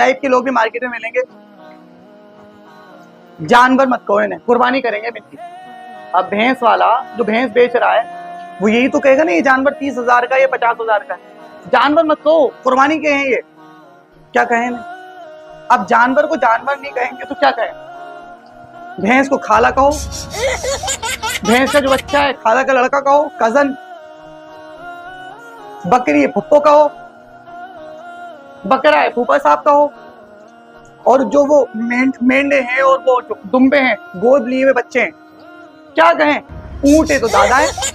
Type के लोग भी मार्केट में मिलेंगे। जानवर मत कहो इन्हें, कुर्बानी करेंगे इनकी। अब भैंस वाला जो भैंस बेच रहा है वो यही तो कहेगा ना ये जानवर 30,000 का, ये 50,000 का है। जानवर मत कहो, कुर्बानी के हैं ये, क्या कहें इन्हें? अब जानवर को जानवर नहीं कहेंगे तो क्या कहें? भैंस को खाला कहो, भैंस का जो बच्चा है खाला का लड़का कहो, कजन। बकरी है फुप्पो कहो, बकरा है फूफा साहब कहो, और जो वो मेंढे हैं और वो जो दुम्बे हैं गोद लिए हुए बच्चे हैं, क्या कहें? ऊंट है तो दादा है।